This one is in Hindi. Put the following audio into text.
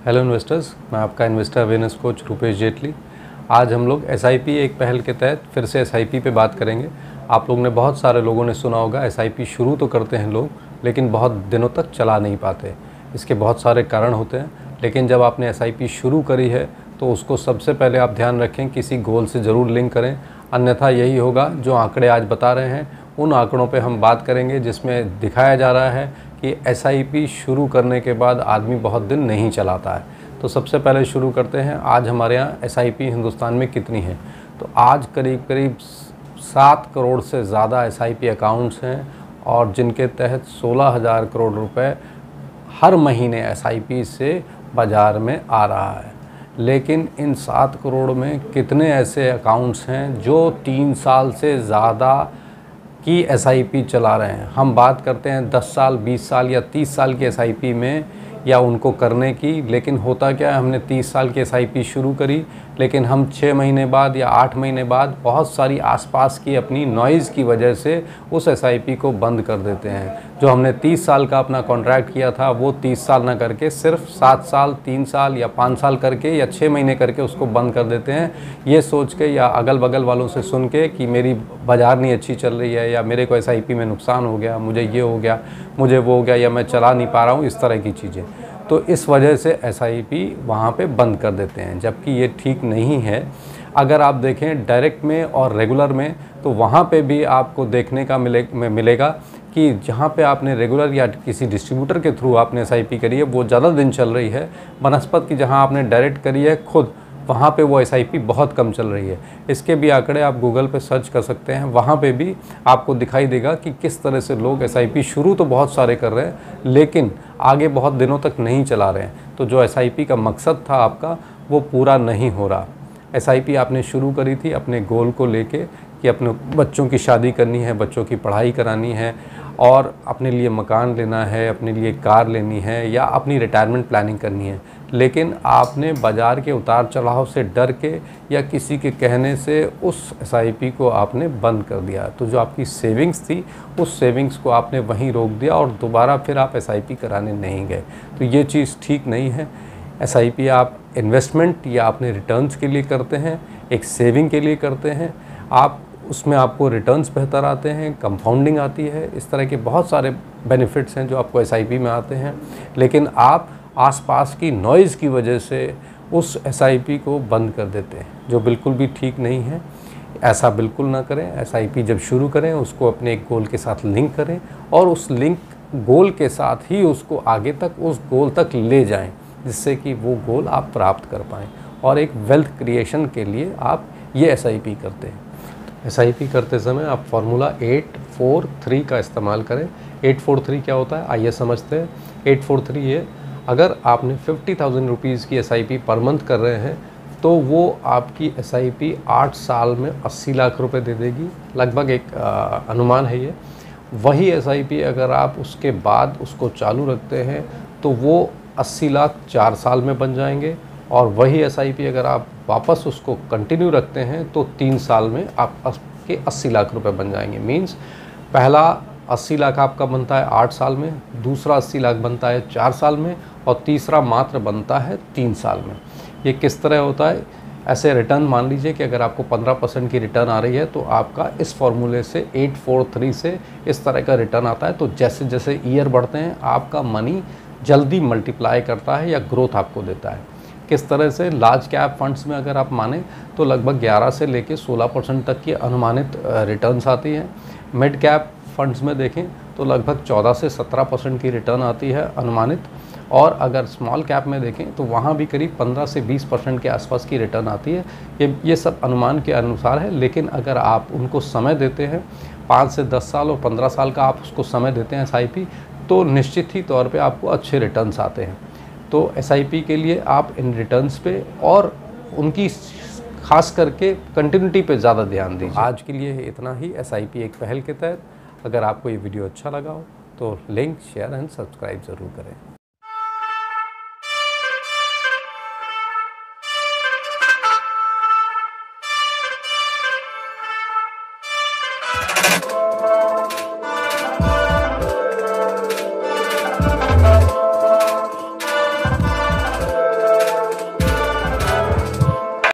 हेलो इन्वेस्टर्स, मैं आपका investor awareness coach Rupesh Jaitley. आज हम लोग एसआईपी एक पहल के तहत फिर से एसआईपी पे बात करेंगे। आप लोगों ने बहुत सारे लोगों ने सुना होगा एसआईपी शुरू तो करते हैं लोग, लेकिन बहुत दिनों तक चला नहीं पाते। इसके बहुत सारे कारण होते हैं, लेकिन जब आपने एसआईपी शुरू करी है तो उसको सबसे पहले आप ध्यान रखें, किसी गोल से ज़रूर लिंक करें, अन्यथा यही होगा जो आंकड़े आज बता रहे हैं उन आंकड़ों पे हम बात करेंगे जिसमें दिखाया जा रहा है कि एसआईपी शुरू करने के बाद आदमी बहुत दिन नहीं चलाता है। तो सबसे पहले शुरू करते हैं, आज हमारे यहाँ एसआईपी हिंदुस्तान में कितनी है। तो आज करीब करीब 7 करोड़ से ज़्यादा एसआईपी अकाउंट्स हैं और जिनके तहत 16,000 करोड़ रुपए हर महीने एसआईपी से बाज़ार में आ रहा है। लेकिन इन 7 करोड़ में कितने ऐसे अकाउंट्स हैं जो 3 साल से ज़्यादा की एसआईपी चला रहे हैं। हम बात करते हैं 10 साल, 20 साल या 30 साल की एसआईपी में या उनको करने की, लेकिन होता क्या है, हमने 30 साल की एसआईपी शुरू करी, लेकिन हम 6 महीने बाद या 8 महीने बाद बहुत सारी आसपास की अपनी नॉइज़ की वजह से उस एसआईपी को बंद कर देते हैं। जो हमने 30 साल का अपना कॉन्ट्रैक्ट किया था वो 30 साल ना करके सिर्फ 7 साल, 3 साल या 5 साल करके या 6 महीने करके उसको बंद कर देते हैं, ये सोच के या अगल बगल वालों से सुन के कि मेरी बाज़ार नहीं अच्छी चल रही है या मेरे को एसआईपी में नुकसान हो गया, मुझे ये हो गया, मुझे वो हो गया, या मैं चला नहीं पा रहा हूँ, इस तरह की चीज़ें। तो इस वजह से एसआईपी वहाँ पे बंद कर देते हैं, जबकि ये ठीक नहीं है। अगर आप देखें डायरेक्ट में और रेगुलर में, तो वहाँ पे भी आपको देखने का मिलेगा कि जहाँ पे आपने रेगुलर या किसी डिस्ट्रीब्यूटर के थ्रू आपने एसआईपी करी है वो ज़्यादा दिन चल रही है, बनस्पत की जहाँ आपने डायरेक्ट करी है खुद, वहाँ पे वो एसआईपी बहुत कम चल रही है। इसके भी आंकड़े आप गूगल पे सर्च कर सकते हैं, वहाँ पे भी आपको दिखाई देगा कि किस तरह से लोग एसआईपी शुरू तो बहुत सारे कर रहे हैं लेकिन आगे बहुत दिनों तक नहीं चला रहे हैं। तो जो एसआईपी का मकसद था आपका वो पूरा नहीं हो रहा। एसआईपी आपने शुरू करी थी अपने गोल को लेके कि अपने बच्चों की शादी करनी है, बच्चों की पढ़ाई करानी है और अपने लिए मकान लेना है, अपने लिए कार लेनी है या अपनी रिटायरमेंट प्लानिंग करनी है। लेकिन आपने बाज़ार के उतार चढ़ाव से डर के या किसी के कहने से उस एसआईपी को आपने बंद कर दिया। तो जो आपकी सेविंग्स थी उस सेविंग्स को आपने वहीं रोक दिया और दोबारा फिर आप एसआईपी कराने नहीं गए। तो ये चीज़ ठीक नहीं है। एसआईपी आप इन्वेस्टमेंट या अपने रिटर्न्स के लिए करते हैं, एक सेविंग के लिए करते हैं, आप उसमें आपको रिटर्न्स बेहतर आते हैं, कंपाउंडिंग आती है, इस तरह के बहुत सारे बेनिफिट्स हैं जो आपको एसआईपी में आते हैं। लेकिन आप आसपास की नॉइज़ की वजह से उस एसआईपी को बंद कर देते हैं, जो बिल्कुल भी ठीक नहीं है। ऐसा बिल्कुल ना करें। एसआईपी जब शुरू करें उसको अपने एक गोल के साथ लिंक करें और उस लिंक गोल के साथ ही उसको आगे तक उस गोल तक ले जाएं, जिससे कि वो गोल आप प्राप्त कर पाएँ और एक वेल्थ क्रिएशन के लिए आप ये एसआईपी करते हैं। एसआईपी करते समय आप फार्मूला 843 का इस्तेमाल करें। 843 क्या होता है आइए समझते हैं। 843 ये, अगर आपने 50,000 रुपीज़ की एसआईपी पर मंथ कर रहे हैं तो वो आपकी एसआईपी 8 साल में 80 लाख रुपए दे देगी, लगभग एक अनुमान है ये। वही एसआईपी अगर आप उसके बाद उसको चालू रखते हैं तो वो 80 लाख 4 साल में बन जाएंगे, और वही एसआईपी अगर आप वापस उसको कंटिन्यू रखते हैं तो 3 साल में आपके 80 लाख रुपए बन जाएंगे। मींस पहला 80 लाख आपका बनता है 8 साल में, दूसरा 80 लाख बनता है 4 साल में और तीसरा मात्र बनता है 3 साल में। ये किस तरह होता है? ऐसे रिटर्न मान लीजिए कि अगर आपको 15% की रिटर्न आ रही है तो आपका इस फॉर्मूले से 843 से इस तरह का रिटर्न आता है। तो जैसे जैसे ईयर बढ़ते हैं आपका मनी जल्दी मल्टीप्लाई करता है या ग्रोथ आपको देता है। किस तरह से? लार्ज कैप फंड्स में अगर आप माने तो लगभग 11 से लेकर 16% तक की अनुमानित रिटर्न्स आती हैं। मिड कैप फंड्स में देखें तो लगभग 14 से 17% की रिटर्न आती है अनुमानित, और अगर स्मॉल कैप में देखें तो वहाँ भी करीब 15 से 20% के आसपास की रिटर्न आती है। ये सब अनुमान के अनुसार है, लेकिन अगर आप उनको समय देते हैं 5 से 10 साल और 15 साल का आप उसको समय देते हैं एसआईपी, तो निश्चित ही तौर पे आपको अच्छे रिटर्न्स आते हैं। तो एसआईपी के लिए आप इन रिटर्न्स पे और उनकी खास करके कंटिन्यूटी पे ज़्यादा ध्यान दीजिए। आज के लिए इतना ही एसआईपी एक पहल के तहत। अगर आपको ये वीडियो अच्छा लगा हो तो लिंक, शेयर एंड सब्सक्राइब ज़रूर करें।